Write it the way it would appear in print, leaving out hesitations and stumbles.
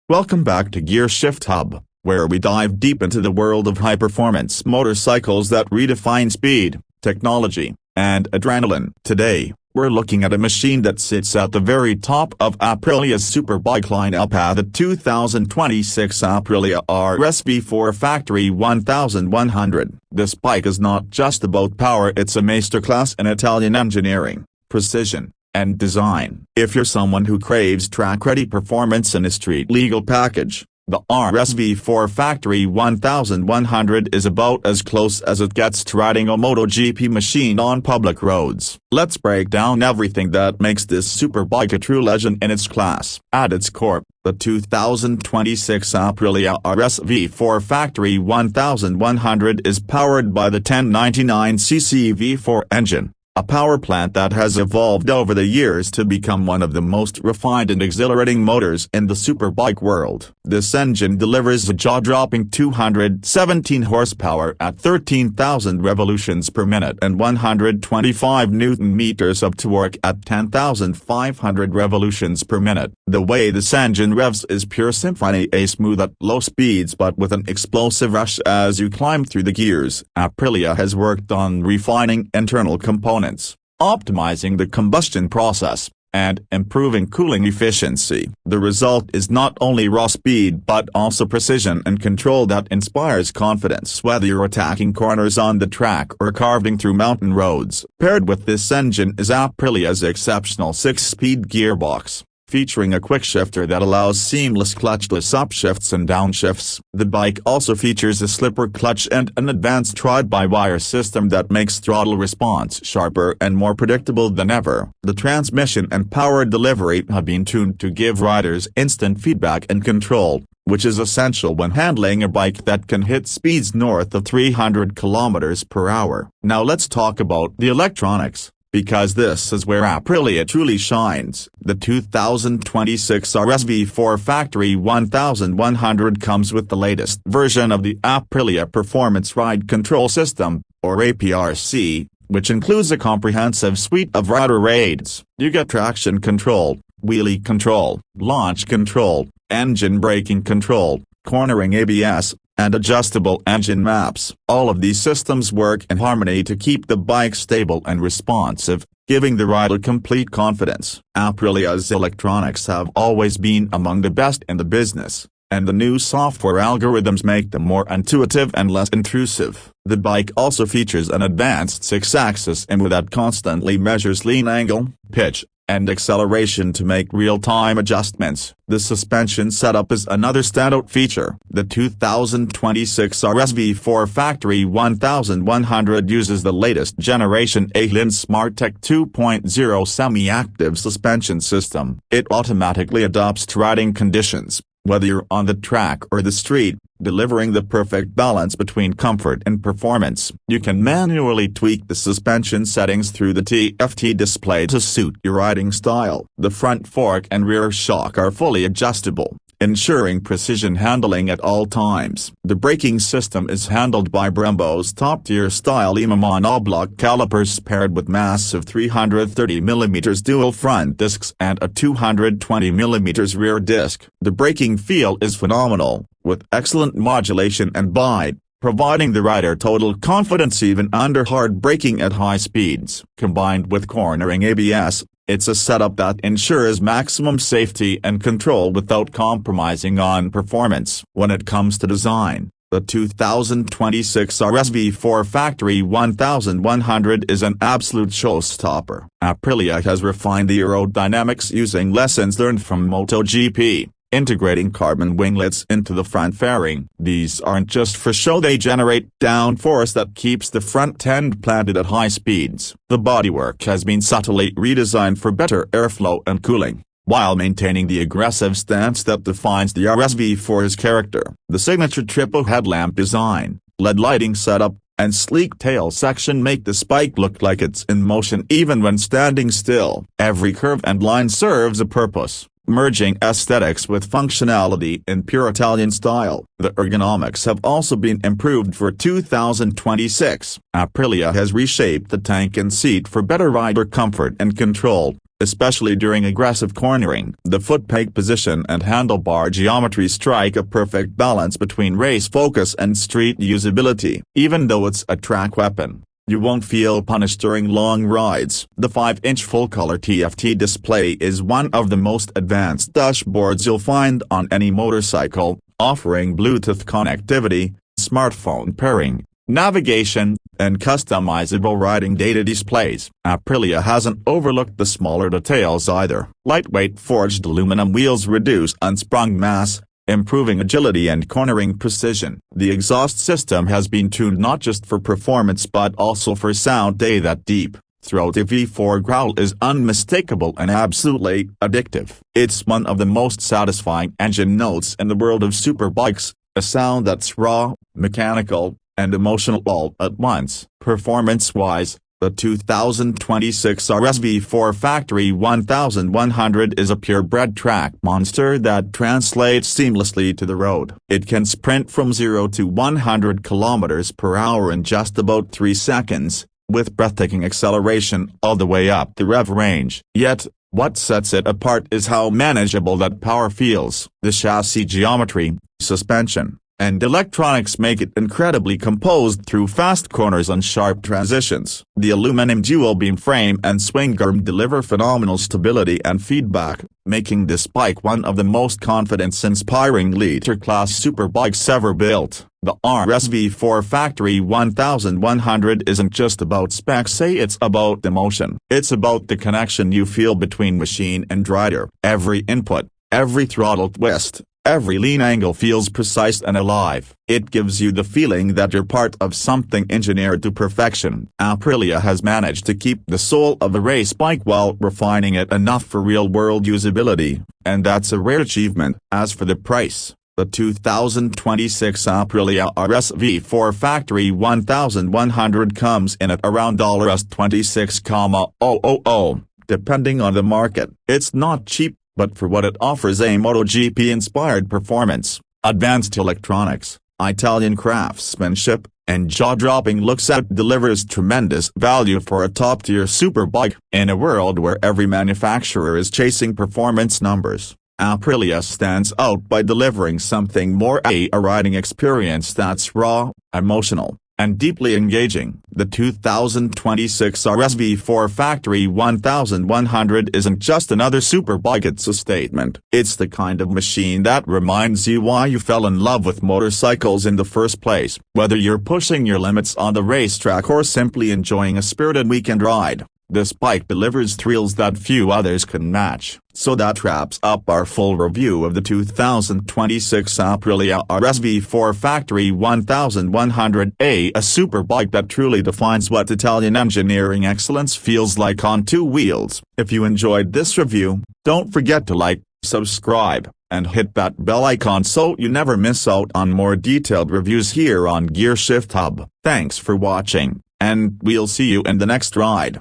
Welcome back to Gear Shift Hub, where we dive deep into the world of high-performance motorcycles that redefine speed, technology, and adrenaline. Today, we're looking at a machine that sits at the very top of Aprilia's Superbike lineup at the 2026 Aprilia RSV4 Factory 1100. This bike is not just about power, it's a masterclass in Italian engineering, precision, and design. If you're someone who craves track-ready performance in a street-legal package, the RSV4 Factory 1100 is about as close as it gets to riding a MotoGP machine on public roads. Let's break down everything that makes this superbike a true legend in its class. At its core, the 2026 Aprilia RSV4 Factory 1100 is powered by the 1099cc V4 engine, a power plant that has evolved over the years to become one of the most refined and exhilarating motors in the superbike world. This engine delivers a jaw-dropping 217 horsepower at 13,000 revolutions per minute and 125 Nm of torque at 10,500 revolutions per minute. The way this engine revs is pure symphony, smooth at low speeds but with an explosive rush as you climb through the gears. Aprilia has worked on refining internal components, optimizing the combustion process, and improving cooling efficiency. The result is not only raw speed but also precision and control that inspires confidence whether you're attacking corners on the track or carving through mountain roads. Paired with this engine is Aprilia's exceptional 6-speed gearbox, featuring a quickshifter that allows seamless clutchless upshifts and downshifts. The bike also features a slipper clutch and an advanced ride-by-wire system that makes throttle response sharper and more predictable than ever. The transmission and power delivery have been tuned to give riders instant feedback and control, which is essential when handling a bike that can hit speeds north of 300 km per hour. Now let's talk about the electronics, because this is where Aprilia truly shines. The 2026 RSV4 Factory 1100 comes with the latest version of the Aprilia Performance Ride Control System, or APRC, which includes a comprehensive suite of rider aids. You get traction control, wheelie control, launch control, engine braking control, cornering ABS, and adjustable engine maps. All of these systems work in harmony to keep the bike stable and responsive, giving the rider complete confidence. Aprilia's electronics have always been among the best in the business, and the new software algorithms make them more intuitive and less intrusive. The bike also features an advanced 6-axis IMU that constantly measures lean angle, pitch, and acceleration to make real-time adjustments. The suspension setup is another standout feature. The 2026 RSV4 Factory 1100 uses the latest generation A-Lin SmartTech 2.0 semi-active suspension system. It automatically adapts to riding conditions, whether you're on the track or the street, delivering the perfect balance between comfort and performance. You can manually tweak the suspension settings through the TFT display to suit your riding style. The front fork and rear shock are fully adjustable, ensuring precision handling at all times. The braking system is handled by Brembo's top-tier style EMA monoblock calipers paired with massive 330mm dual front discs and a 220mm rear disc. The braking feel is phenomenal, with excellent modulation and bite, providing the rider total confidence even under hard braking at high speeds. Combined with cornering ABS, it's a setup that ensures maximum safety and control without compromising on performance. When it comes to design, the 2026 RSV4 Factory 1100 is an absolute showstopper. Aprilia has refined the aerodynamics using lessons learned from MotoGP, integrating carbon winglets into the front fairing. These aren't just for show, they generate downforce that keeps the front end planted at high speeds. The bodywork has been subtly redesigned for better airflow and cooling, while maintaining the aggressive stance that defines the RSV4's character. The signature triple headlamp design, LED lighting setup, and sleek tail section make this bike look like it's in motion even when standing still. Every curve and line serves a purpose, merging aesthetics with functionality in pure Italian style. The ergonomics have also been improved for 2026. Aprilia has reshaped the tank and seat for better rider comfort and control, especially during aggressive cornering. The foot peg position and handlebar geometry strike a perfect balance between race focus and street usability. Even though it's a track weapon, you won't feel punished during long rides. The 5-inch full-color TFT display is one of the most advanced dashboards you'll find on any motorcycle, offering Bluetooth connectivity, smartphone pairing, navigation, and customizable riding data displays. Aprilia hasn't overlooked the smaller details either. Lightweight forged aluminum wheels reduce unsprung mass, improving agility and cornering precision. The exhaust system has been tuned not just for performance but also for sound. That deep, throaty V4 growl is unmistakable and absolutely addictive. It's one of the most satisfying engine notes in the world of superbikes, a sound that's raw, mechanical, and emotional all at once. Performance-wise, the 2026 RSV4 Factory 1100 is a purebred track monster that translates seamlessly to the road. It can sprint from 0 to 100 km/h in just about 3 seconds, with breathtaking acceleration all the way up the rev range. Yet, what sets it apart is how manageable that power feels. The chassis geometry, suspension, and electronics make it incredibly composed through fast corners and sharp transitions. The aluminum dual-beam frame and swing arm deliver phenomenal stability and feedback, making this bike one of the most confidence-inspiring liter-class superbikes ever built. The RSV4 Factory 1100 isn't just about specs, it's about emotion. It's about the connection you feel between machine and rider. Every input, every throttle twist, every lean angle feels precise and alive. It gives you the feeling that you're part of something engineered to perfection. Aprilia has managed to keep the soul of a race bike while refining it enough for real-world usability, and that's a rare achievement. As for the price, the 2026 Aprilia RSV4 Factory 1100 comes in at around $26,000, depending on the market. It's not cheap, but for what it offers, a MotoGP-inspired performance, advanced electronics, Italian craftsmanship, and jaw-dropping looks, it delivers tremendous value for a top-tier superbike. In a world where every manufacturer is chasing performance numbers, Aprilia stands out by delivering something more: a riding experience that's raw, emotional, and deeply engaging. The 2026 RSV4 Factory 1100 isn't just another superbike, it's a statement. It's the kind of machine that reminds you why you fell in love with motorcycles in the first place. Whether you're pushing your limits on the racetrack or simply enjoying a spirited weekend ride, this bike delivers thrills that few others can match. So that wraps up our full review of the 2026 Aprilia RSV4 Factory 1100, a superbike that truly defines what Italian engineering excellence feels like on two wheels. If you enjoyed this review, don't forget to like, subscribe, and hit that bell icon so you never miss out on more detailed reviews here on Gearshift Hub. Thanks for watching, and we'll see you in the next ride.